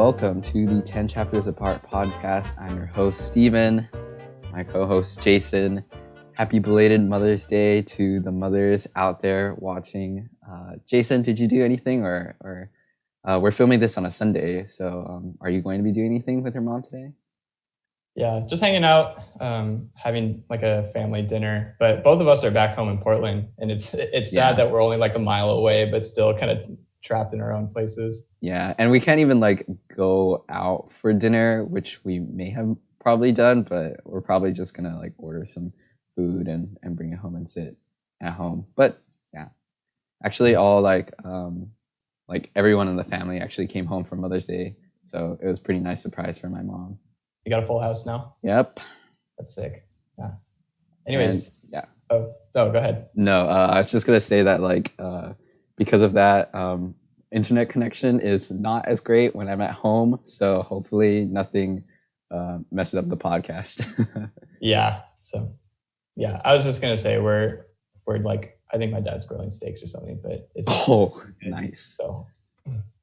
welcome to the 10 Chapters Apart podcast. I'm your host, Steven, my co-host, Jason. Happy belated Mother's Day to the mothers out there watching. Jason, did you do anything or we're filming this on a Sunday, so are you going to be doing anything with your mom today? Yeah, just hanging out, having like a family dinner. But both of us are back home in Portland, and it's sad that we're only like a mile away, but still kind of trapped in our own places. Yeah, and we can't even like go out for dinner, which we may have probably done, but we're probably just gonna like order some food and bring it home and sit at home. But yeah, actually all like everyone in the family actually came home for Mother's Day, so it was a pretty nice surprise for my mom. You got a full house now? Yep. That's sick. Yeah. Anyways. And, yeah. Oh, go ahead. No, I was just gonna say that because of that, internet connection is not as great when I'm at home. So hopefully nothing messes up the podcast. Yeah. So yeah, I was just gonna say we're like, I think my dad's grilling steaks or something, but it's nice. So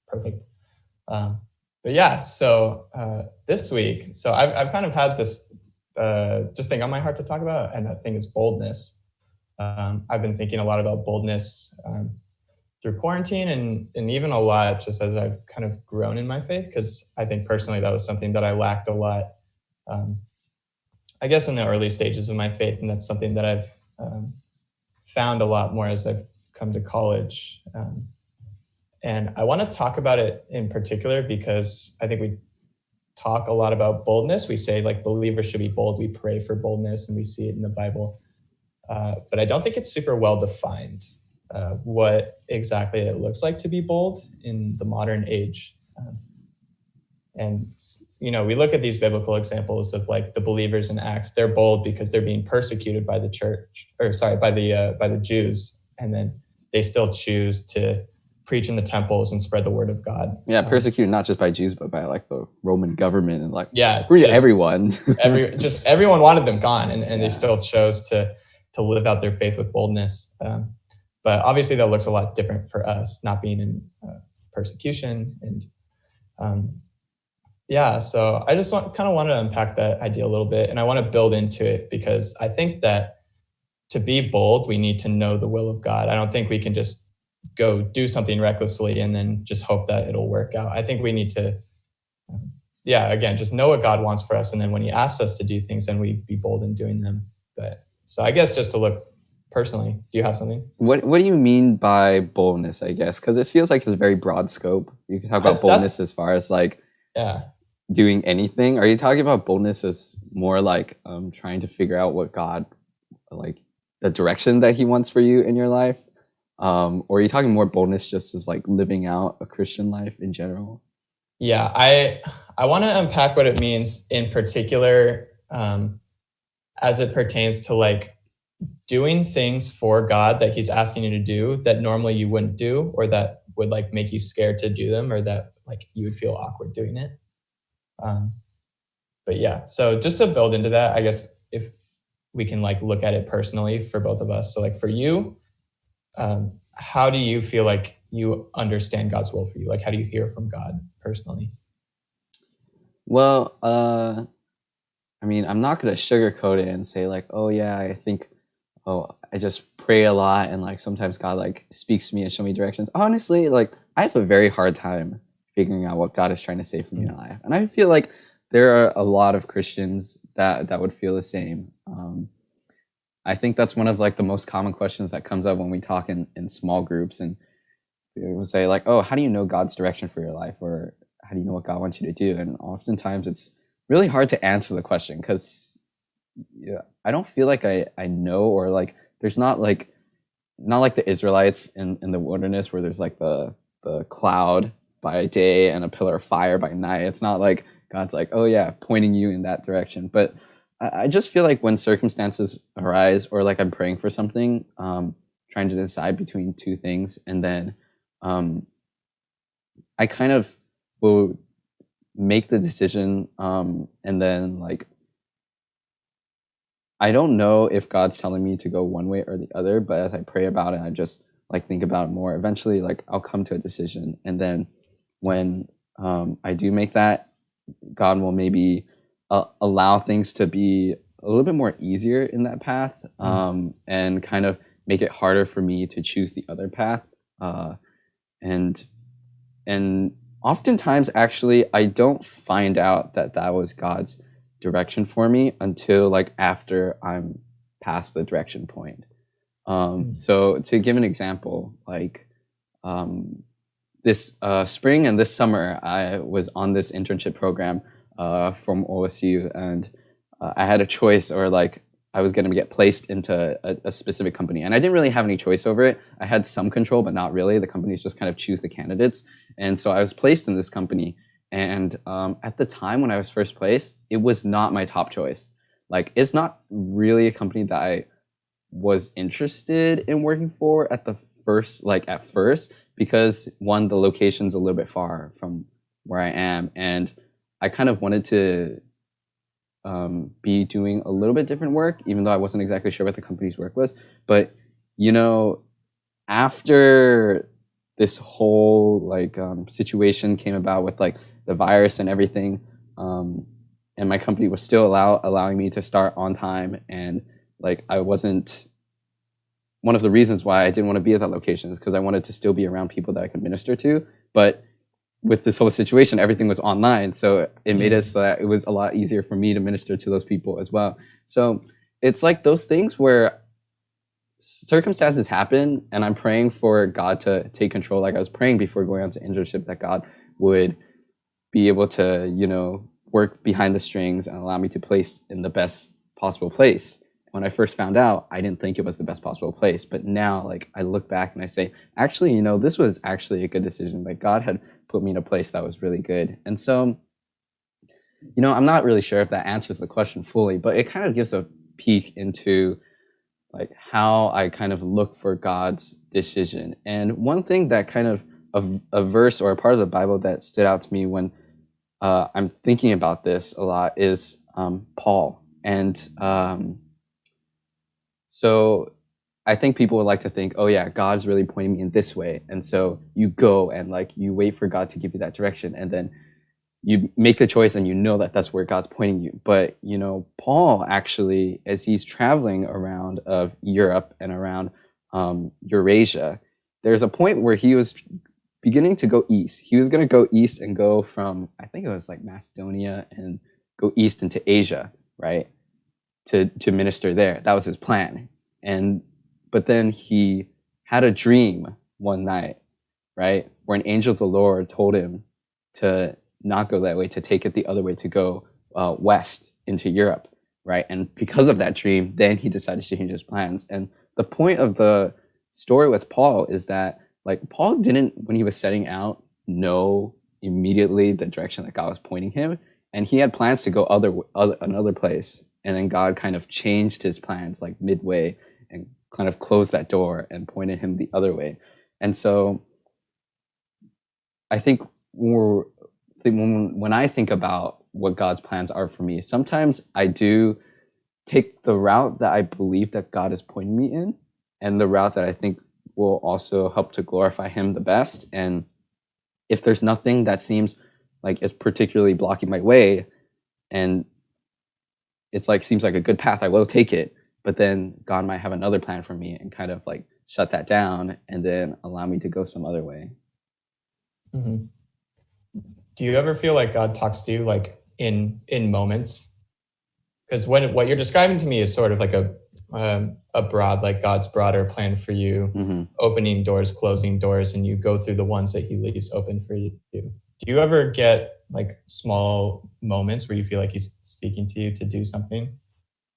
perfect. But yeah, so this week, so I've kind of had this just thing on my heart to talk about, and that thing is boldness. I've been thinking a lot about boldness through quarantine and even a lot just as I've kind of grown in my faith, because I think personally that was something that I lacked a lot, I guess in the early stages of my faith, and that's something that I've found a lot more as I've come to college. And I want to talk about it in particular because I think we talk a lot about boldness. We say like believers should be bold. We pray for boldness and we see it in the Bible. But I don't think it's super well defined what exactly it looks like to be bold in the modern age. And, you know, we look at these biblical examples of like the believers in Acts. They're bold because they're being persecuted by the by the Jews. And then they still choose to preach in the temples and spread the word of God. Yeah, persecuted not just by Jews, but by like the Roman government and like everyone. Everyone wanted them gone, and Yeah. They still chose to live out their faith with boldness. But obviously that looks a lot different for us, not being in persecution. And so I just want to unpack that idea a little bit, and I want to build into it because I think that to be bold, we need to know the will of God. I don't think we can just go do something recklessly and then just hope that it'll work out. I think we need to, again, just know what God wants for us. And then when he asks us to do things, then we be bold in doing them. But so I guess just to look personally, do you have something? What do you mean by boldness, I guess? Because it feels like it's a very broad scope. You can talk about boldness as far as like doing anything. Are you talking about boldness as more like trying to figure out what God, like the direction that he wants for you in your life? Or are you talking more boldness just as like living out a Christian life in general? Yeah, I want to unpack what it means in particular as it pertains to like doing things for God that he's asking you to do that normally you wouldn't do, or that would like make you scared to do them, or that like you would feel awkward doing it. But yeah, so just to build into that, I guess if we can like look at it personally for both of us. So like for you, how do you feel like you understand God's will for you? Like, how do you hear from God personally? Well, I mean, I'm not going to sugarcoat it and say like, oh yeah, I just pray a lot and like sometimes God like speaks to me and show me directions. Honestly, like I have a very hard time figuring out what God is trying to say for me in life. And I feel like there are a lot of Christians that would feel the same. I think that's one of like the most common questions that comes up when we talk in small groups, and people say like, oh, how do you know God's direction for your life? Or how do you know what God wants you to do? And oftentimes it's really hard to answer the question because I don't feel like I know, or like there's not like the Israelites in the wilderness where there's like the cloud by day and a pillar of fire by night. It's not like God's like, oh yeah, pointing you in that direction. But I just feel like when circumstances arise, or like I'm praying for something, trying to decide between two things, and then I kind of will make the decision, and then like I don't know if God's telling me to go one way or the other, but as I pray about it, I just like think about it more. Eventually, like I'll come to a decision, and then when I do make that, God will maybe allow things to be a little bit more easier in that path, and kind of make it harder for me to choose the other path. And and oftentimes, actually, I don't find out that that was God's direction for me until like after I'm past the direction point. So to give an example, like this spring and this summer, I was on this internship program from OSU, and I had a choice, or like I was going to get placed into a specific company, and I didn't really have any choice over it. I had some control, but not really. The companies just kind of choose the candidates, and so I was placed in this company. And at the time when I was first placed, it was not my top choice. Like, it's not really a company that I was interested in working for at first, because one, the location's a little bit far from where I am, and I kind of wanted to be doing a little bit different work, even though I wasn't exactly sure what the company's work was. But after this whole situation came about with like the virus and everything, and my company was still allowing me to start on time, and like I wasn't. One of the reasons why I didn't want to be at that location is because I wanted to still be around people that I could minister to. But with this whole situation, everything was online, so it made it so that it was a lot easier for me to minister to those people as well. So it's like those things where circumstances happen, and I'm praying for God to take control. Like I was praying before going on to internship that God would be able to, work behind the strings and allow me to place in the best possible place. When I first found out, I didn't think it was the best possible place. But now, like, I look back and I say, actually, this was actually a good decision. Like, God had put me in a place that was really good. And so, I'm not really sure if that answers the question fully, but it kind of gives a peek into like how I kind of look for God's decision. And one thing that kind of a verse or a part of the Bible that stood out to me when I'm thinking about this a lot is Paul. And so I think people would like to think, oh yeah, God's really pointing me in this way. And so you go and like you wait for God to give you that direction, and then you make the choice and that that's where God's pointing you. But, Paul actually, as he's traveling around of Europe and around Eurasia, there's a point where he was beginning to go east. He was going to go east and go from, I think it was like Macedonia, and go east into Asia, right? To minister there. That was his plan. But then he had a dream one night, right? Where an angel of the Lord told him to not go that way, to take it the other way, to go west into Europe, right? And because of that dream, then he decided to change his plans. And the point of the story with Paul is that, like, Paul didn't, when he was setting out, know immediately the direction that God was pointing him, and he had plans to go another place. And then God kind of changed his plans like midway and kind of closed that door and pointed him the other way. And so I think when I think about what God's plans are for me, sometimes I do take the route that I believe that God is pointing me in, and the route that I think will also help to glorify him the best. And if there's nothing that seems like it's particularly blocking my way, and it's like seems like a good path, I will take it. But then God might have another plan for me and kind of like shut that down and then allow me to go some other way. Mm-hmm. Do you ever feel like God talks to you like in moments? Because what you're describing to me is sort of like a broad, like God's broader plan for you, opening doors, closing doors, and you go through the ones that he leaves open for you. Do you ever get like small moments where you feel like he's speaking to you to do something?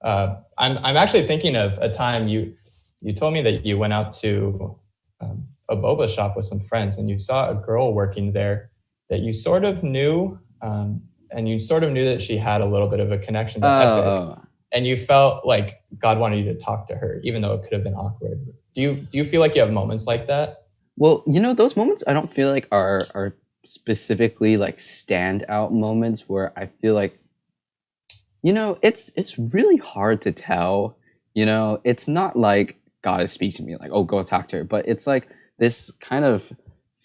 I'm actually thinking of a time you told me that you went out to a boba shop with some friends, and you saw a girl working there that you sort of knew, and you sort of knew that she had a little bit of a connection to Epic, and you felt like God wanted you to talk to her, even though it could have been awkward. Do you feel like you have moments like that? Well, those moments I don't feel like are specifically like standout moments where I feel like, it's really hard to tell. It's not like God is speaking to me like, oh, go talk to her, but it's like this kind of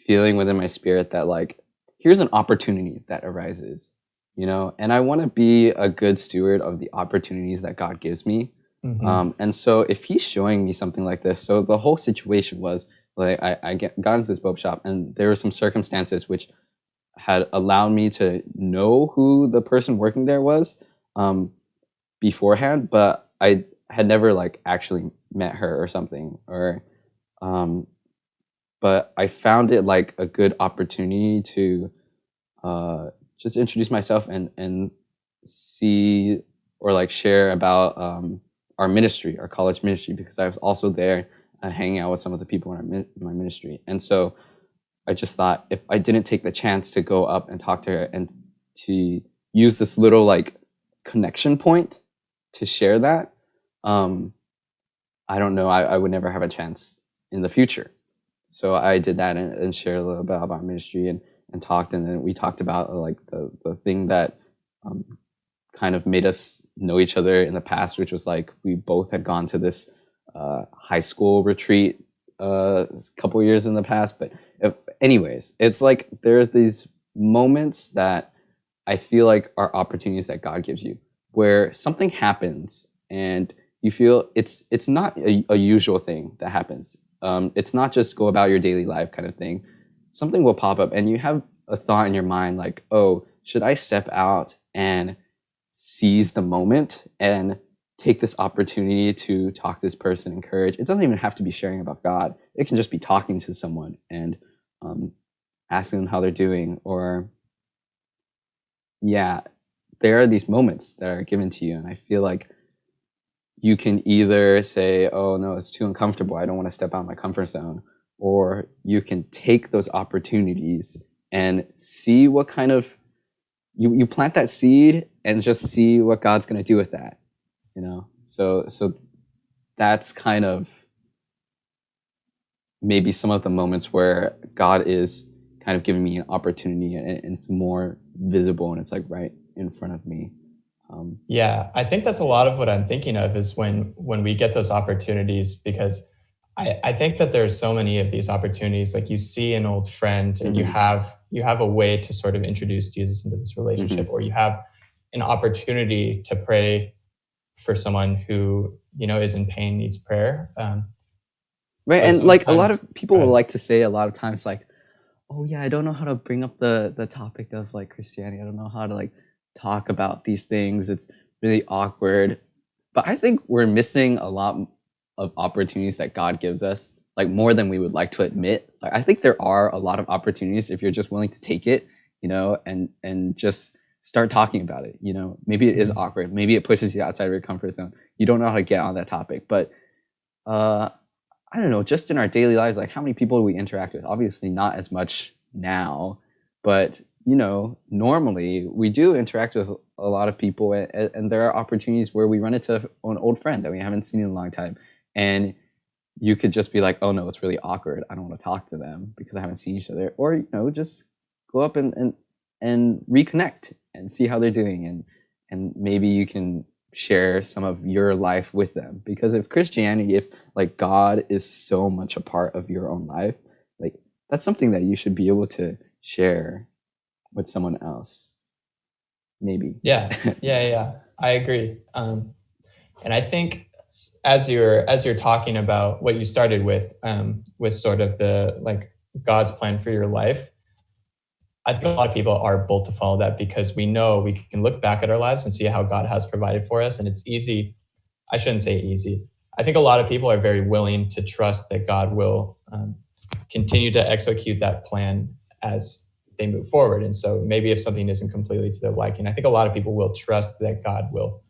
feeling within my spirit that like here's an opportunity that arises, you know, and I want to be a good steward of the opportunities that God gives me. And so if he's showing me something like this, so the whole situation was like got into this boat shop, and there were some circumstances which had allowed me to know who the person working there was beforehand, but I had never like actually met her or something, or but I found it like a good opportunity to just introduce myself and see or like share about our ministry, our college ministry, because I was also there hanging out with some of the people in my ministry. And so I just thought, if I didn't take the chance to go up and talk to her and to use this little like connection point to share that, I don't know, I would never have a chance in the future. So I did that and shared a little bit about ministry and talked, and then we talked about like the thing that kind of made us know each other in the past, which was like we both had gone to this high school retreat a couple of years in the past. But anyways, it's like there's these moments that I feel like are opportunities that God gives you, where something happens and you feel it's not a usual thing that happens. It's not just go about your daily life kind of thing. Something will pop up and you have a thought in your mind like, oh, should I step out and seize the moment and take this opportunity to talk to this person, encourage? It doesn't even have to be sharing about God. It can just be talking to someone and asking them how they're doing. Or yeah, there are these moments that are given to you, and I feel like you can either say, oh no, it's too uncomfortable, I don't want to step out of my comfort zone, or you can take those opportunities and see what kind of you plant that seed and just see what God's going to do with that, you know. So that's kind of maybe some of the moments where God is kind of giving me an opportunity, and it's more visible and it's like right in front of me. Yeah, I think that's a lot of what I'm thinking of is when we get those opportunities, because I think that there's so many of these opportunities. Like you see an old friend and you have a way to sort of introduce Jesus into this relationship, or you have an opportunity to pray for someone who, you know, is in pain, needs prayer. Right, and like a lot of people will like to say a lot of times like, oh yeah, I don't know how to bring up the topic of like Christianity. I don't know how to like talk about these things. It's really awkward. But I think we're missing a lot of opportunities that God gives us, like more than we would like to admit. Like I think there are a lot of opportunities if you're just willing to take it, you know, and just start talking about it. You know, maybe it is awkward. Maybe it pushes you outside of your comfort zone. You don't know how to get on that topic. But I don't know, just in our daily lives, like how many people do we interact with? Obviously not as much now, but you know, normally we do interact with a lot of people, and there are opportunities where we run into an old friend that we haven't seen in a long time, and you could just be like, oh no, it's really awkward, I don't want to talk to them because I haven't seen each other. Or, you know, just go up and reconnect and see how they're doing, and maybe you can share some of your life with them. Because if Christianity, if like God is so much a part of your own life, like that's something that you should be able to share with someone else, maybe. Yeah. I agree. And I think as you're talking about what you started with sort of the like God's plan for your life, I think a lot of people are bold to follow that because we know we can look back at our lives and see how God has provided for us. And it's easy. I shouldn't say easy. I think a lot of people are very willing to trust that God will continue to execute that plan as they move forward. And so maybe if something isn't completely to their liking, I think a lot of people will trust that God will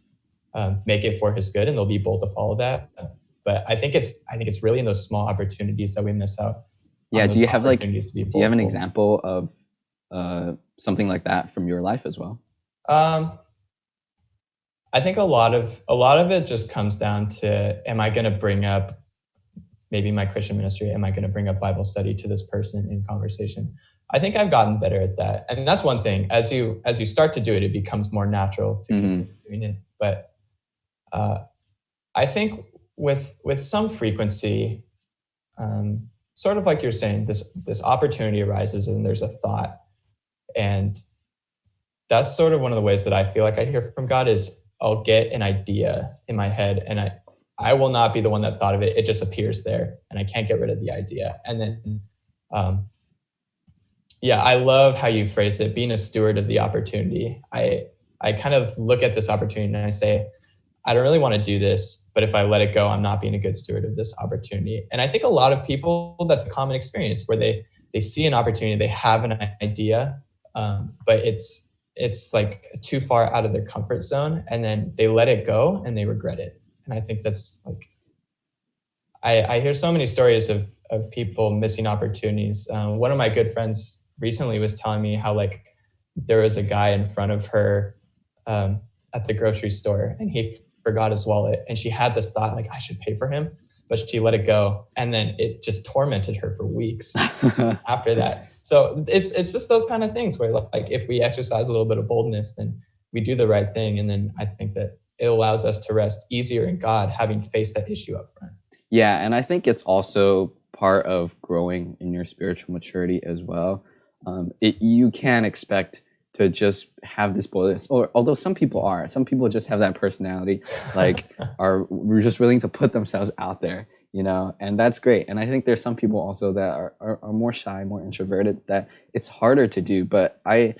make it for his good, and they'll be bold to follow that. But I think it's really in those small opportunities that we miss out. Yeah. Do you have an example of something like that from your life as well? I think a lot of it just comes down to, am I going to bring up maybe my Christian ministry? Am I going to bring up Bible study to this person in conversation? I think I've gotten better at that. And that's one thing. As you start to do it, it becomes more natural to continue doing it. But I think with some frequency, sort of like you're saying, this opportunity arises and there's a thought. And that's sort of one of the ways that I feel like I hear from God is I'll get an idea in my head and I will not be the one that thought of it. It just appears there and I can't get rid of the idea. And then, um, yeah, I love how you phrased it, being a steward of the opportunity. I kind of look at this opportunity and I say, I don't really want to do this, but if I let it go, I'm not being a good steward of this opportunity. And I think a lot of people, that's a common experience where they see an opportunity, they have an idea, but it's like too far out of their comfort zone, and then they let it go and they regret it. And I think that's like, I hear so many stories of people missing opportunities. One of my good friends recently was telling me how like there was a guy in front of her at the grocery store and he forgot his wallet and she had this thought like I should pay for him, but she let it go and then it just tormented her for weeks after that. So it's just those kind of things where like if we exercise a little bit of boldness, then we do the right thing, and then I think that it allows us to rest easier in God having faced that issue up front. Yeah, and I think it's also part of growing in your spiritual maturity as well. You can't expect to just have this boldness, or although some people just have that personality, like we're just willing to put themselves out there, and that's great. And I think there's some people also that are more shy, more introverted, that it's harder to do. But and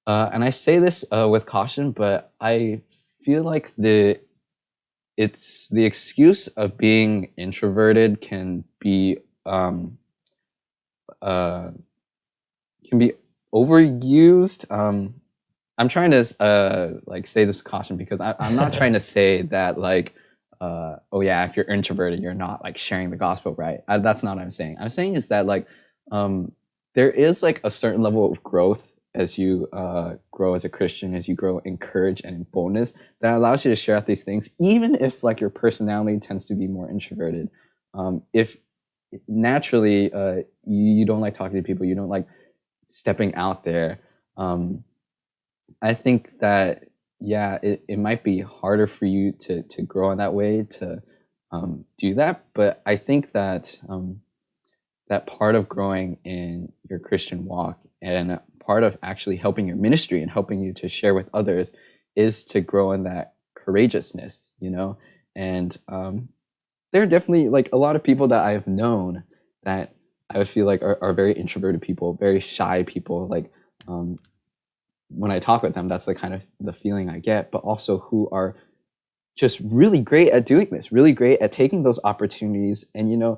I say this with caution, but I feel like the excuse of being introverted can be overused. I'm trying to like say this with caution because I'm not trying to say that like oh yeah, if you're introverted you're not like sharing the gospel, right? That's not what I'm saying. I'm saying is that like there is like a certain level of growth as you grow as a Christian, as you grow in courage and in boldness, that allows you to share out these things, even if like your personality tends to be more introverted. If naturally you don't like talking to people, you don't like stepping out there, I think that yeah, it might be harder for you to grow in that way, to do that. But I think that that part of growing in your Christian walk and part of actually helping your ministry and helping you to share with others is to grow in that courageousness, and there are definitely like a lot of people that I've known that I would feel like are very introverted people, very shy people. Like when I talk with them, that's the kind of the feeling I get, but also who are just really great at doing this, really great at taking those opportunities and,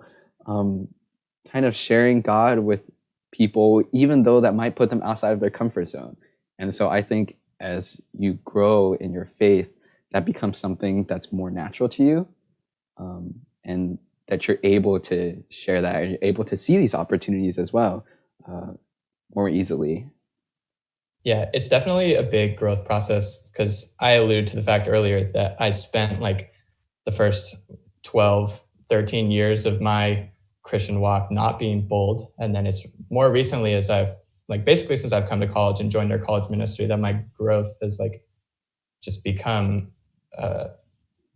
kind of sharing God with people, even though that might put them outside of their comfort zone. And so I think as you grow in your faith, that becomes something that's more natural to you, and that you're able to share that, and you're able to see these opportunities as well more easily. Yeah, it's definitely a big growth process because I alluded to the fact earlier that I spent like the first 12, 13 years of my Christian walk not being bold. And then it's more recently as I've like basically since I've come to college and joined our college ministry that my growth has like just become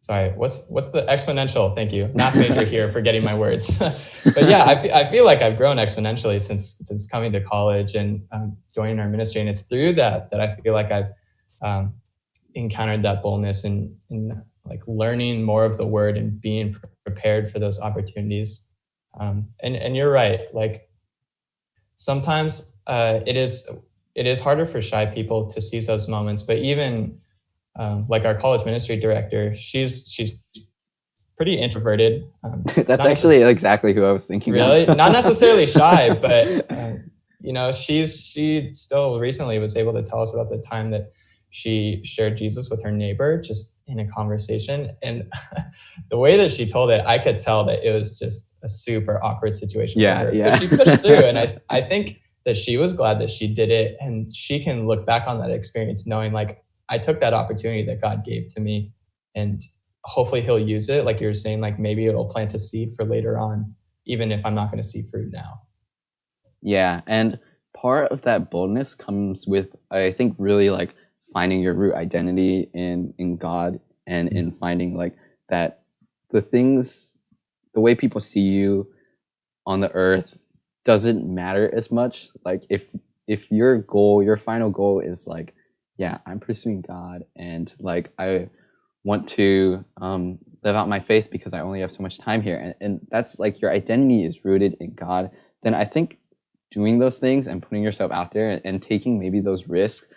sorry, what's the exponential? Thank you. Math major here, forgetting my words. But yeah, I feel like I've grown exponentially since coming to college and joining our ministry. And it's through that I feel like I've encountered that boldness and like learning more of the word and being prepared for those opportunities. And you're right. Like sometimes it is harder for shy people to seize those moments, but even like our college ministry director, she's pretty introverted. That's actually exactly who I was thinking. Really, of. Not necessarily shy, but she still recently was able to tell us about the time that she shared Jesus with her neighbor just in a conversation, and the way that she told it, I could tell that it was just a super awkward situation for her. Yeah. But she pushed through, and I think that she was glad that she did it, and she can look back on that experience knowing like I took that opportunity that God gave to me, and hopefully he'll use it. Like you were saying, like maybe it'll plant a seed for later on, even if I'm not going to see fruit now. Yeah. And part of that boldness comes with, I think, really like finding your root identity in God, and in finding like that the way people see you on the earth doesn't matter as much. Like if if your final goal is like, yeah, I'm pursuing God, and like I want to live out my faith because I only have so much time here, and that's like your identity is rooted in God, then I think doing those things and putting yourself out there and taking maybe those risks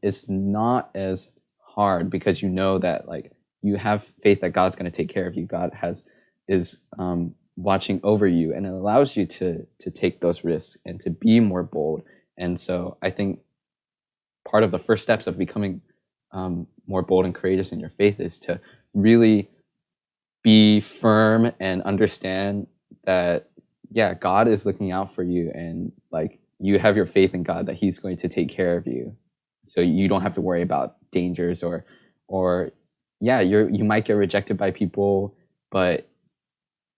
is not as hard, because you know that like you have faith that God's going to take care of you. God is watching over you, and it allows you to take those risks and to be more bold. And so I think part of the first steps of becoming more bold and courageous in your faith is to really be firm and understand that, yeah, God is looking out for you, and like you have your faith in God that He's going to take care of you, so you don't have to worry about dangers, or yeah, you might get rejected by people, but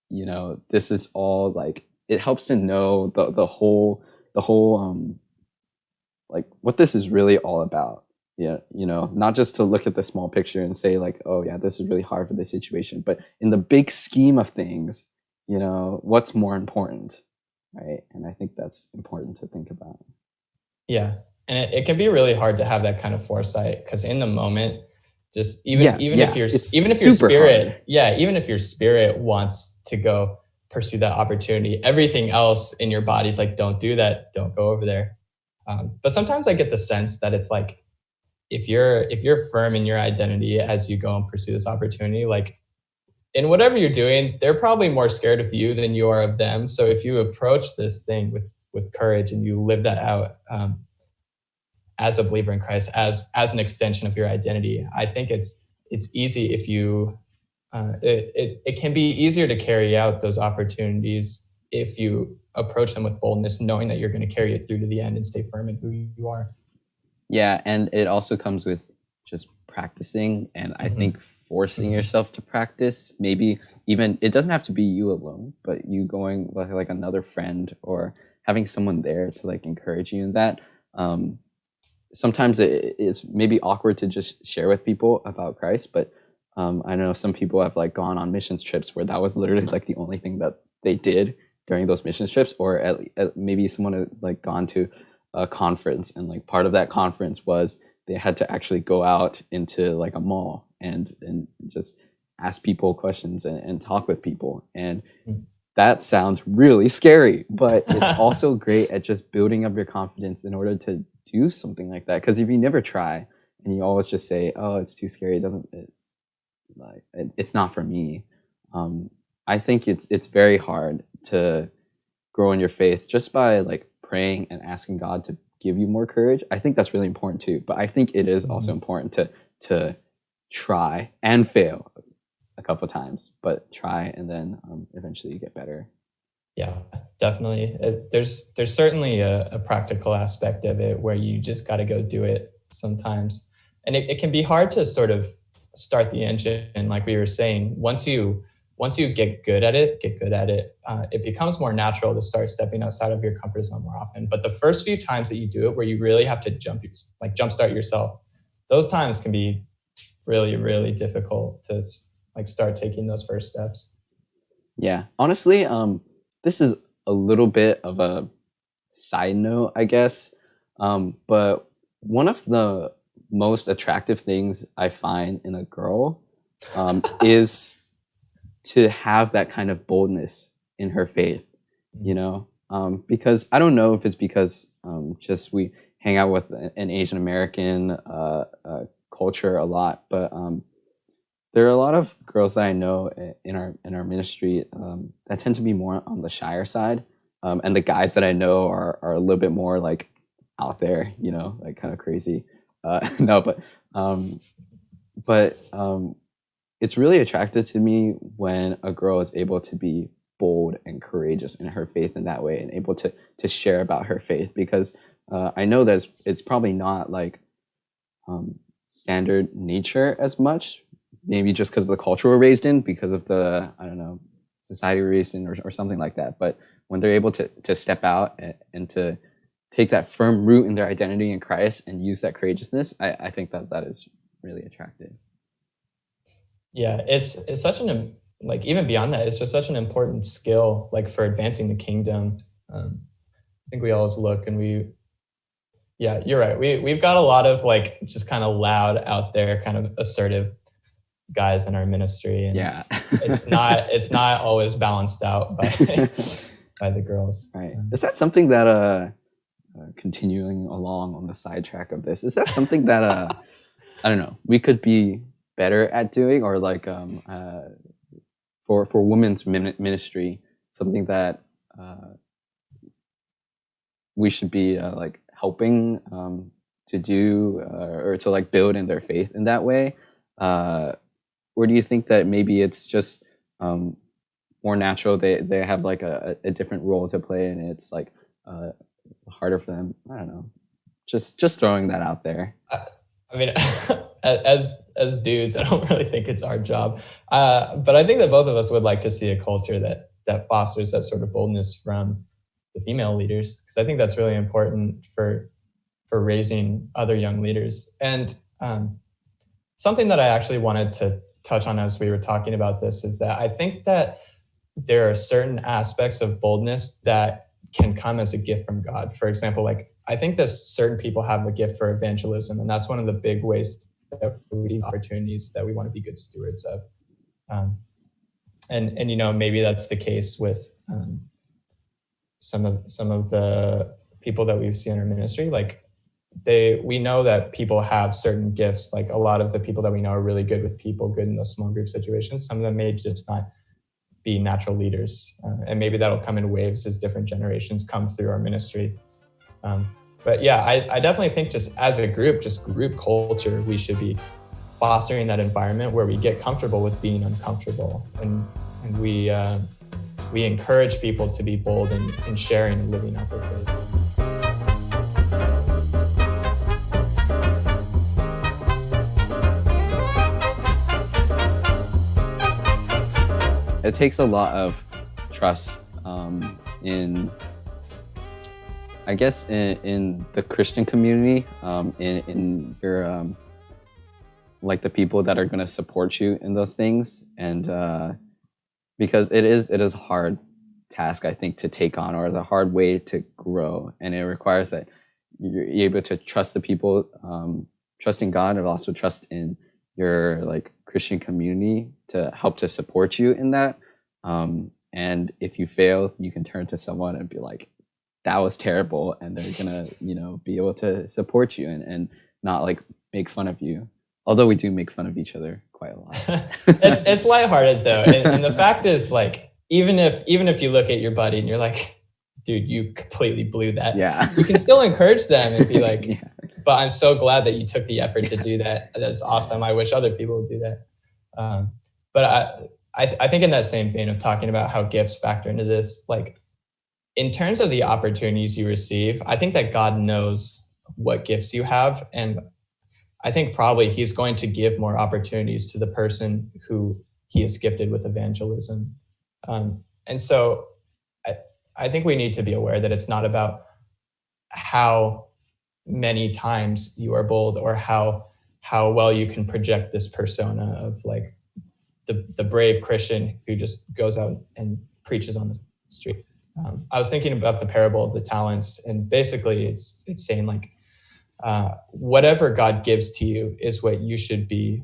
you know, this is all like, it helps to know the whole like what this is really all about. Yeah, you know, not just to look at the small picture and say like, oh yeah, this is really hard for this situation, but in the big scheme of things, you know, what's more important, right? And I think that's important to think about. Yeah. And it can be really hard to have that kind of foresight, because in the moment, just even if Yeah, your it's even if your super hard. spirit, yeah, even if your spirit wants to go pursue that opportunity, everything else in your body's like, don't do that, don't go over there. But sometimes I get the sense that it's like, if you're firm in your identity as you go and pursue this opportunity, like in whatever you're doing, they're probably more scared of you than you are of them. So if you approach this thing with courage and you live that out, as a believer in Christ, as an extension of your identity, I think it's easy if you it can be easier to carry out those opportunities if you approach them with boldness, knowing that you're going to carry it through to the end and stay firm in who you are. Yeah, and it also comes with just practicing, and I Mm-hmm. think forcing Mm-hmm. yourself to practice. Maybe even it doesn't have to be you alone, but you going with like another friend, or having someone there to like encourage you in that. Um, Sometimes it is maybe awkward to just share with people about Christ, but I know some people have like gone on missions trips where that was literally like the only thing that they did during those missions trips, or maybe someone had like gone to a conference, and like part of that conference was they had to actually go out into like a mall and just ask people questions and talk with people, and that sounds really scary, but it's also great at just building up your confidence in order to do something like that. Because if you never try and you always just say, "Oh, it's too scary. It's not for me," um, I think it's very hard to grow in your faith just by like praying and asking God to give you more courage. I think that's really important too. But I think it is also important to try and fail a couple of times, but try, and then eventually you get better. Yeah, definitely. There's certainly a practical aspect of it where you just got to go do it sometimes, and it can be hard to sort of start the engine. And like we were saying, once you get good at it, it becomes more natural to start stepping outside of your comfort zone more often. But the first few times that you do it, where you really have to jumpstart yourself, those times can be really, really difficult to like start taking those first steps. Yeah, honestly, this is a little bit of a side note, I guess. But one of the most attractive things I find in a girl is to have that kind of boldness in her faith, you know? Because I don't know if it's because just we hang out with an Asian American culture a lot, but there are a lot of girls that I know in our ministry that tend to be more on the shyer side, and the guys that I know are a little bit more like out there, you know, like kind of crazy. No, um, but it's really attractive to me when a girl is able to be bold and courageous in her faith in that way, and able to share about her faith, because I know that it's probably not like standard nature as much, maybe just because of the culture we're raised in, because of the, I don't know, society we're raised in, or something like that. But when they're able to step out and to take that firm root in their identity in Christ and use that courageousness, I think that is really attractive. Yeah, it's such like even beyond that, it's just such an important skill like for advancing the kingdom. I think we always look and Yeah, you're right. We've got a lot of like just kind of loud out there, kind of assertive guys in our ministry, and Yeah. it's not always balanced out by by the girls. Right. Is that something that continuing along on the sidetrack of this, is that something that I don't know, we could be better at doing, or like for women's ministry, something that we should be like helping to do or to like build in their faith in that way? Or do you think that maybe it's just more natural, they have like a different role to play, and it's like harder for them? I don't know. Just throwing that out there. I mean, as dudes, I don't really think it's our job, but I think that both of us would like to see a culture that fosters that sort of boldness from the female leaders, because I think that's really important for raising other young leaders. And something that I actually wanted to touch on as we were talking about this is that I think that there are certain aspects of boldness that can come as a gift from God. For example, like I think that certain people have a gift for evangelism, and that's one of the big ways that we see opportunities that we want to be good stewards of. And you know, maybe that's the case with some of the people that we see in our ministry. Like we know that people have certain gifts. Like a lot of the people that we know are really good with people, good in those small group situations. Some of them may just not be natural leaders, and maybe that'll come in waves as different generations come through our ministry. But yeah, I definitely think just as a group, just group culture, we should be fostering that environment where we get comfortable with being uncomfortable, and we encourage people to be bold in sharing and living out their faith. It takes a lot of trust in, I guess, in the Christian community, in your like the people that are going to support you in those things, and because it is a hard task, I think, to take on, or it's a hard way to grow, and it requires that you're able to trust the people, trust in God, and also trust in your like Christian community to help to support you in that. And if you fail, you can turn to someone and be like, that was terrible, and they're gonna, you know, be able to support you and not like make fun of you. Although we do make fun of each other quite a lot. It's lighthearted though, and the fact is, like, even if you look at your buddy and you're like, dude, you completely blew that. Yeah. You can still encourage them and be like, yeah. but I'm so glad that you took the effort to do that. That's awesome. I wish other people would do that. But I think in that same vein of talking about how gifts factor into this, like in terms of the opportunities you receive, I think that God knows what gifts you have. And I think probably he's going to give more opportunities to the person who he is gifted with evangelism. And so I think we need to be aware that it's not about how many times you are bold or how well you can project this persona of like the brave Christian who just goes out and preaches on the street. I was thinking about the parable of the talents, and basically it's saying like, whatever God gives to you is what you should be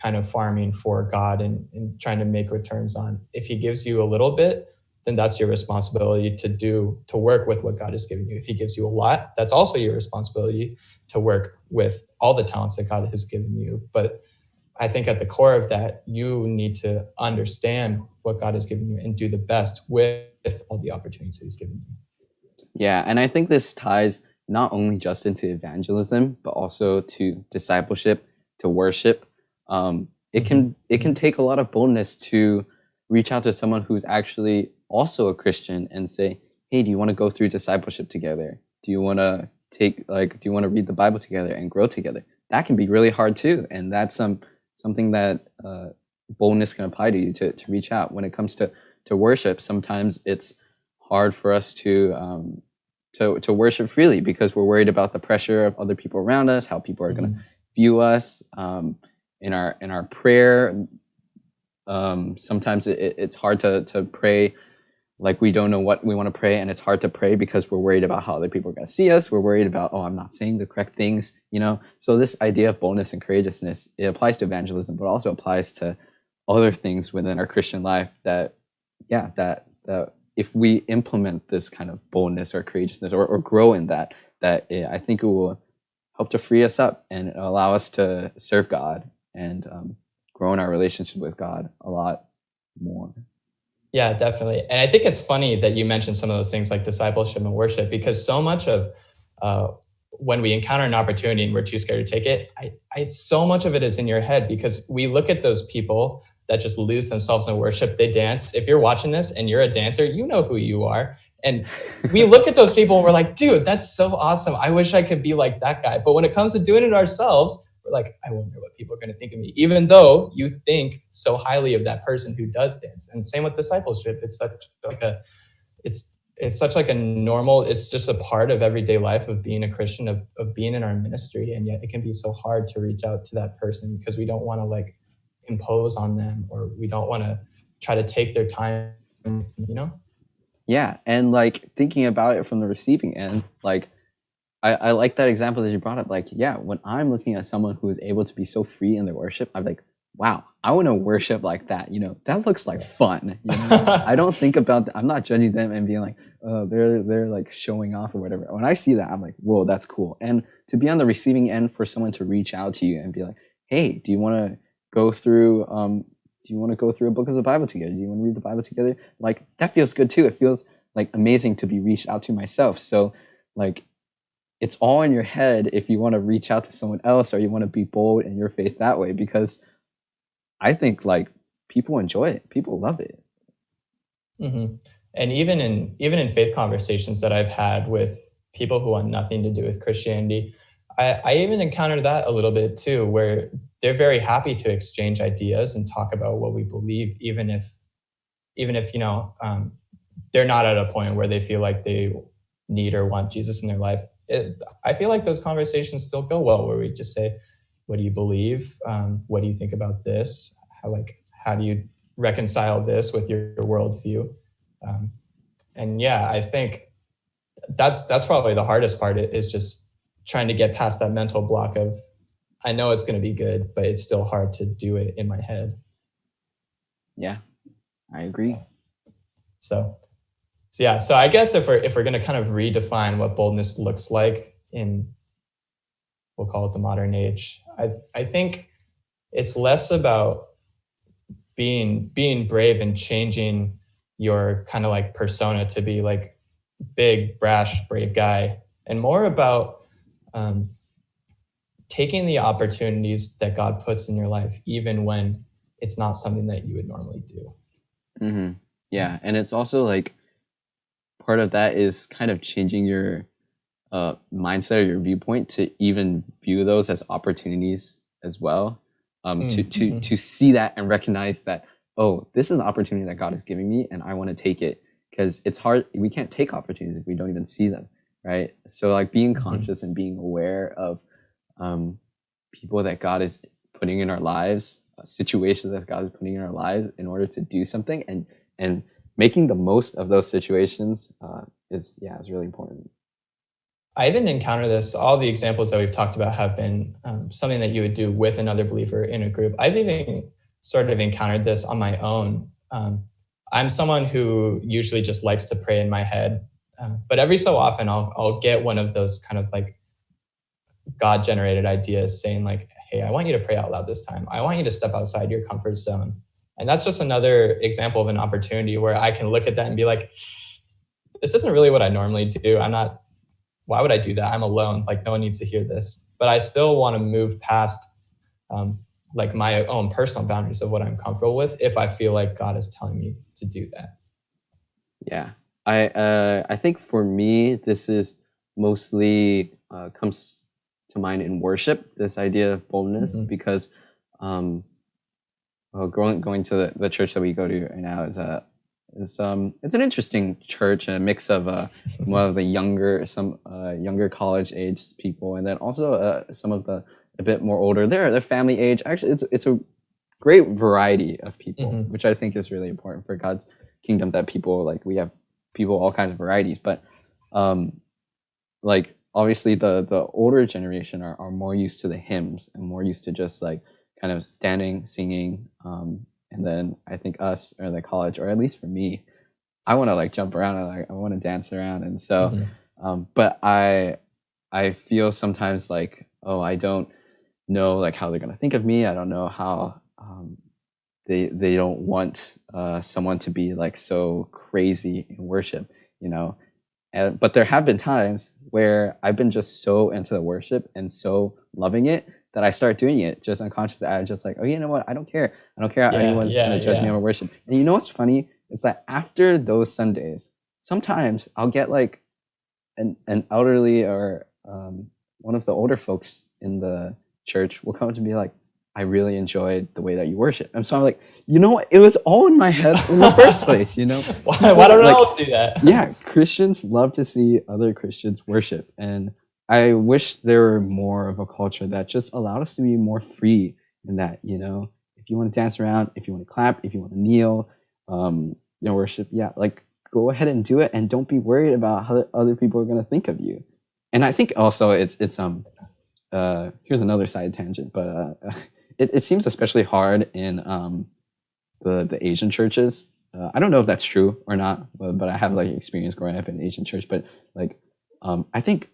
kind of farming for God and trying to make returns on. If he gives you a little bit, then that's your responsibility to work with what God has given you. If he gives you a lot, that's also your responsibility to work with all the talents that God has given you. But I think at the core of that, you need to understand what God has given you and do the best with all the opportunities that he's given you. Yeah, and I think this ties not only just into evangelism, but also to discipleship, to worship. It can take a lot of boldness to reach out to someone who's actually also a Christian and say, hey, do you want to go through discipleship together? Do you want to do you want to read the Bible together and grow together? That can be really hard too. And that's something that boldness can apply to you, to reach out. When it comes to worship, sometimes it's hard for us to worship freely because we're worried about the pressure of other people around us, how people are going to view us in our prayer. Sometimes it's hard to pray like we don't know what we want to pray, and it's hard to pray because we're worried about how other people are going to see us. We're worried about, oh, I'm not saying the correct things, you know. So this idea of boldness and courageousness, it applies to evangelism, but also applies to other things within our Christian life. That yeah, that if we implement this kind of boldness or courageousness, or grow in that, I think it will help to free us up and allow us to serve God and grow in our relationship with God a lot more. Yeah, definitely. And I think it's funny that you mentioned some of those things like discipleship and worship, because so much of uh, when we encounter an opportunity and we're too scared to take it, so much of it is in your head, because we look at those people that just lose themselves in worship. They dance. If you're watching this and you're a dancer, you know who you are. And we look at those people and we're like, dude, that's so awesome. I wish I could be like that guy. But when it comes to doing it ourselves, we're like, I wonder what people are going to think of me, even though you think so highly of that person who does dance. And same with discipleship. It's such like a, it's such like a normal, it's just a part of everyday life of being a Christian, of being in our ministry. And yet it can be so hard to reach out to that person because we don't want to like impose on them, or we don't want to try to take their time, you know? Yeah, and like thinking about it from the receiving end, like I like that example that you brought up. Like, yeah, when I'm looking at someone who is able to be so free in their worship, I'm like, wow, I want to worship like that. You know, that looks like fun. You know, I don't think about that. I'm not judging them and being like, oh, they're like showing off or whatever. When I see that, I'm like, whoa, that's cool. And to be on the receiving end for someone to reach out to you and be like, hey, do you want to go through a book of the Bible together? Do you want to read the Bible together? Like, that feels good too. It feels like amazing to be reached out to myself. So like, it's all in your head if you want to reach out to someone else or you want to be bold in your faith that way, because I think like people enjoy it. People love it. Mm-hmm. And even in faith conversations that I've had with people who want nothing to do with Christianity, I even encountered that a little bit too, where they're very happy to exchange ideas and talk about what we believe, even if they're not at a point where they feel like they need or want Jesus in their life. I feel like those conversations still go well, where we just say, what do you believe? What do you think about this? How do you reconcile this with your worldview? And yeah, I think that's probably the hardest part, is just trying to get past that mental block of, I know it's going to be good, but it's still hard to do it in my head. Yeah, I agree. So I guess if we're going to kind of redefine what boldness looks like in, we'll call it the modern age, I think it's less about being brave and changing your kind of like persona to be like big, brash, brave guy, and more about taking the opportunities that God puts in your life, even when it's not something that you would normally do. Mm-hmm. Yeah, and it's also like part of that is kind of changing your mindset or your viewpoint to even view those as opportunities as well. To see that and recognize that, oh, this is an opportunity that God is giving me, and I want to take it, because it's hard. We can't take opportunities if we don't even see them, right? So like being conscious and being aware of people that God is putting in our lives, situations that God is putting in our lives in order to do something, and making the most of those situations is really important. I even encounter this. All the examples that we've talked about have been something that you would do with another believer in a group. I've even sort of encountered this on my own. I'm someone who usually just likes to pray in my head, but every so often I'll get one of those kind of like God-generated ideas saying like, hey, I want you to pray out loud this time. I want you to step outside your comfort zone. And that's just another example of an opportunity where I can look at that and be like, this isn't really what I normally do. Why would I do that? I'm alone. Like, no one needs to hear this. But I still want to move past like my own personal boundaries of what I'm comfortable with, if I feel like God is telling me to do that. Yeah, I think for me, this is mostly comes to mind in worship, this idea of boldness, because going to the church that we go to right now is it's an interesting church, and a mix of more of the younger college age people, and then also some of the a bit more older. They're family age. Actually, it's a great variety of people, which I think is really important for God's kingdom that people like, we have people all kinds of varieties, but like obviously the older generation are more used to the hymns and more used to just like kind of standing, singing, and then I think us or the college, or at least for me, I want to like jump around and like I want to dance around, and so but I feel sometimes like, oh, I don't know like how they're gonna think of me. I don't know how they don't want someone to be like so crazy in worship, you know. But there have been times where I've been just so into the worship and so loving it that I start doing it just unconsciously. I'm just like, oh, you know what? I don't care. I don't care how anyone's gonna judge me over worship. And you know what's funny? It's that after those Sundays, sometimes I'll get like an elderly or one of the older folks in the church will come to me like, I really enjoyed the way that you worship. And so I'm like, you know what? It was all in my head in the first place, you know? Why don't I else do that? Yeah, Christians love to see other Christians worship. And I wish there were more of a culture that just allowed us to be more free in that, you know, if you want to dance around, if you want to clap, if you want to kneel, worship, yeah, like go ahead and do it, and don't be worried about how other people are going to think of you. And I think also it's here's another side tangent, but it seems especially hard in the Asian churches. I don't know if that's true or not, but I have like experience growing up in an Asian church. But like, I think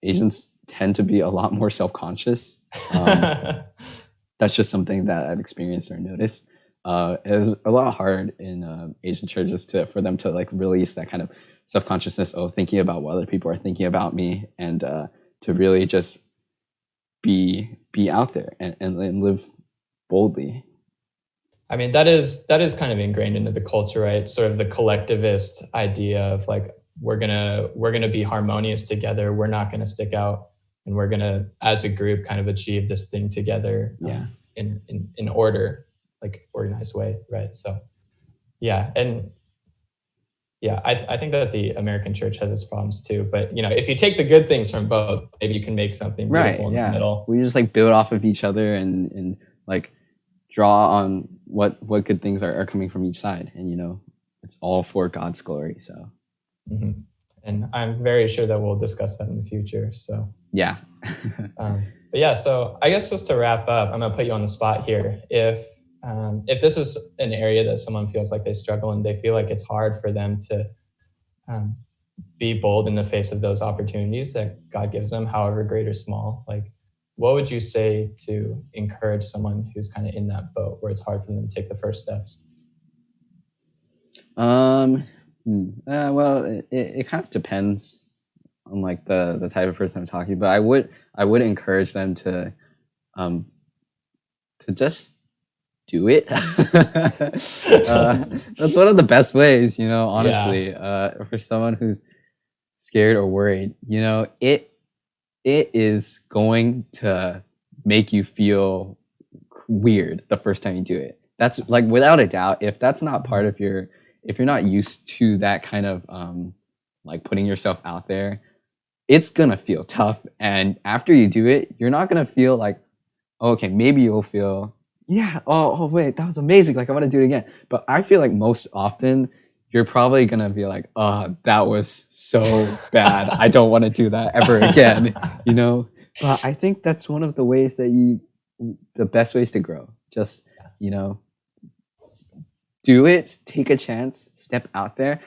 Asians tend to be a lot more self-conscious. That's just something that I've experienced or noticed. It's a lot hard in Asian churches for them to like release that kind of self-consciousness of thinking about what other people are thinking about me, and to really just be out there and live boldly. I mean, that is kind of ingrained into the culture, right? Sort of the collectivist idea of like, we're gonna be harmonious together. We're not gonna stick out, and we're gonna, as a group, kind of achieve this thing together. In order, like organized way, right? So, yeah, and yeah, I think that the American church has its problems too. But you know, if you take the good things from both, maybe you can make something beautiful in the middle. We just like build off of each other and like draw on what good things are coming from each side, and you know, it's all for God's glory. So and I'm very sure that we'll discuss that in the future, so yeah. But yeah, so I guess just to wrap up, I'm gonna put you on the spot here. If this is an area that someone feels like they struggle and they feel like it's hard for them to be bold in the face of those opportunities that God gives them, however great or small, like what would you say to encourage someone who's kind of in that boat where it's hard for them to take the first steps? Well, it kind of depends on like the type of person I'm talking, but I would encourage them to just do it. That's one of the best ways, you know, honestly, for someone who's scared or worried, you know, it is going to make you feel weird the first time you do it. That's like, without a doubt, if that's not part of if you're not used to that kind of like putting yourself out there, it's gonna feel tough. And after you do it, you're not gonna feel like, oh, okay, maybe you'll feel, yeah, oh wait, that was amazing, like I want to do it again. But I feel like most often you're probably gonna be like, oh, that was so bad, I don't want to do that ever again, you know. But I think that's one of the ways that the best ways to grow. Just, you know, do it, take a chance, step out there.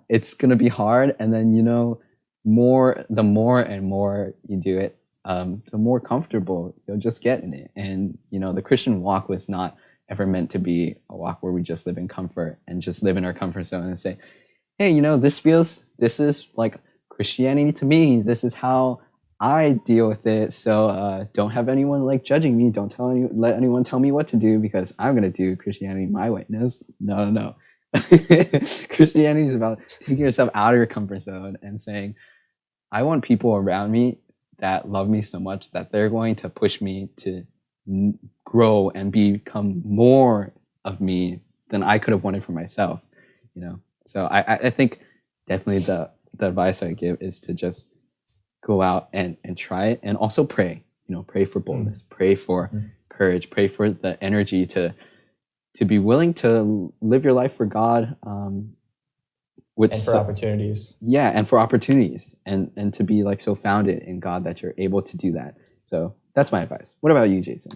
It's gonna be hard, and then, you know, the more and more you do it, the more comfortable you'll just get in it. And you know, the Christian walk was not ever meant to be a walk where we just live in comfort and just live in our comfort zone and say, hey, you know, this is like Christianity to me. This is how I deal with it. So don't have anyone like judging me. Don't let anyone tell me what to do, because I'm gonna do Christianity my way. No. Christianity is about taking yourself out of your comfort zone and saying, I want people around me that love me so much that they're going to push me to grow and become more of me than I could have wanted for myself, you know. So I think definitely the advice I give is to just go out and try it, and also pray, you know, pray for boldness, pray for courage, pray for the energy to to be willing to live your life for God, with and for opportunities. Yeah, and for opportunities, and to be like so founded in God that you're able to do that. So that's my advice. What about you, Jason?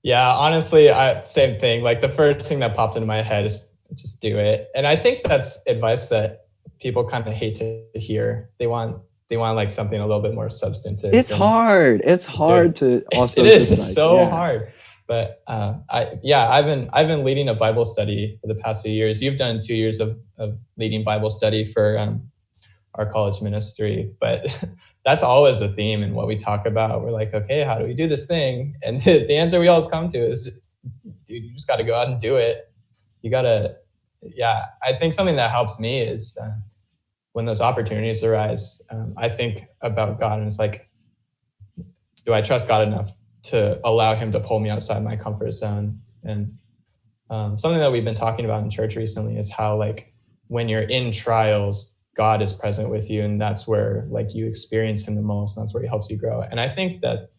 Yeah, honestly, same thing. Like the first thing that popped into my head is just do it. And I think that's advice that people kind of hate to hear. They want like something a little bit more substantive. It's hard. It's hard to also. It is. It's like, so hard. But I've been leading a Bible study for the past few years. You've done 2 years of leading Bible study for our college ministry, but that's always a theme in what we talk about. We're like, okay, how do we do this thing? And the answer we always come to is, dude, you just got to go out and do it. You got to, I think something that helps me is when those opportunities arise, I think about God and it's like, do I trust God enough to allow him to pull me outside my comfort zone? And something that we've been talking about in church recently is how like when you're in trials, God is present with you, and that's where like you experience him the most, and that's where he helps you grow. And I think that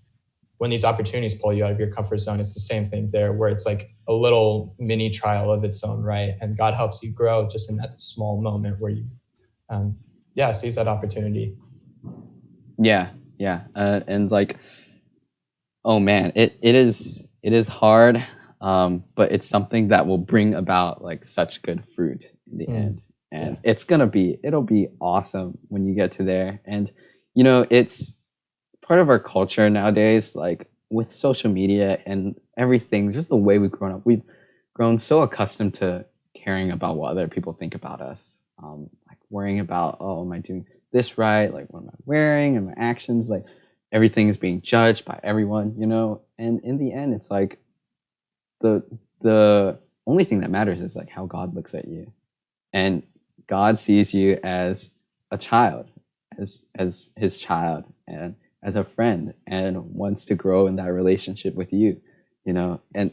when these opportunities pull you out of your comfort zone, it's the same thing there, where it's like a little mini trial of its own, right? And God helps you grow just in that small moment where you seize that opportunity. Yeah. And like, oh man, it is hard, but it's something that will bring about like such good fruit in the end. And it'll be awesome when you get to there. And, you know, it's part of our culture nowadays, like with social media and everything, just the way we've grown up. We've grown so accustomed to caring about what other people think about us. Like worrying about, oh, am I doing this right? Like, what am I wearing and my actions? Like, everything is being judged by everyone, you know? And in the end, it's like the only thing that matters is like how God looks at you. And God sees you as a child, as his child, and as a friend, and wants to grow in that relationship with you, you know? And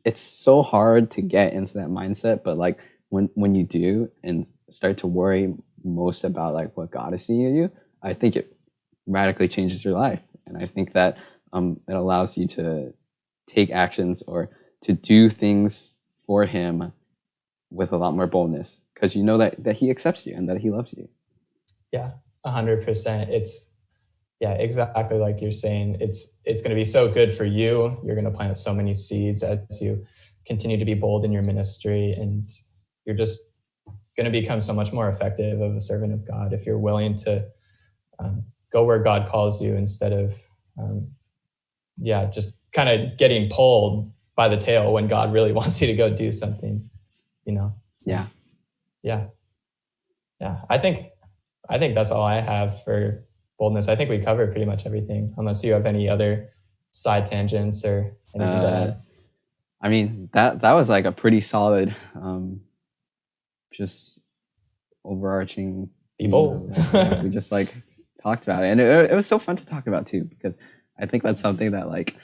it's so hard to get into that mindset, but like when you do and start to worry most about like what God is seeing in you, I think it radically changes your life. And I think that it allows you to take actions or to do things for him with a lot more boldness, because you know that he accepts you and that he loves you. Yeah, 100%. It's exactly like you're saying. It's going to be so good for you. You're going to plant so many seeds as you continue to be bold in your ministry, and you're just going to become so much more effective of a servant of God if you're willing to go where God calls you instead of just kind of getting pulled by the tail when God really wants you to go do something, you know? Yeah. I think that's all I have for boldness. I think we covered pretty much everything, unless you have any other side tangents or anything to add. I mean, that was like a pretty solid, just overarching. Be bold. We just like talked about it, and it was so fun to talk about too, because I think that's something that like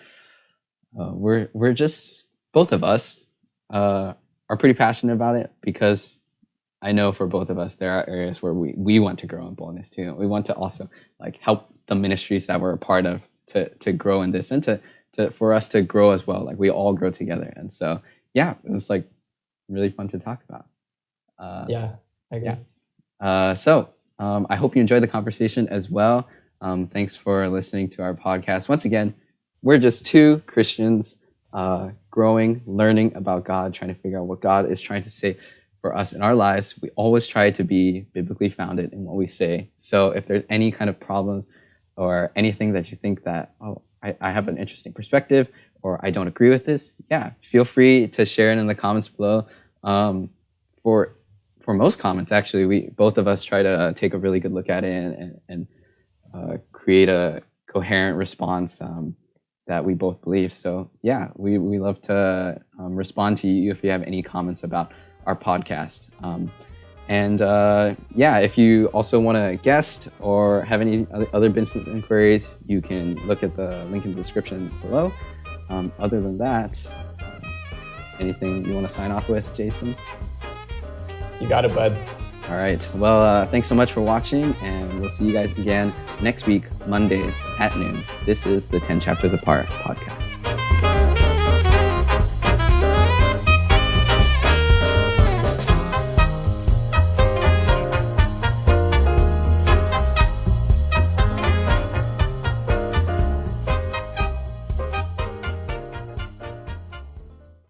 we're just, both of us are pretty passionate about it, because I know for both of us there are areas where we want to grow in boldness too. We want to also like help the ministries that we're a part of to grow in this, and to for us to grow as well. Like we all grow together, and so it was like really fun to talk about. I agree. So I hope you enjoyed the conversation as well. Thanks for listening to our podcast. Once again, we're just two Christians growing, learning about God, trying to figure out what God is trying to say for us in our lives. We always try to be biblically founded in what we say. So if there's any kind of problems or anything that you think that, I have an interesting perspective, or I don't agree with this, feel free to share it in the comments below. For most comments, actually, both of us try to take a really good look at it and create a coherent response that we both believe. So we love to respond to you if you have any comments about our podcast. If you also want to guest or have any other business inquiries, you can look at the link in the description below. Other than that, anything you want to sign off with, Jason? You got it, bud. All right. Well, thanks so much for watching, and we'll see you guys again next week, Mondays at noon. This is the 10 Chapters Apart podcast.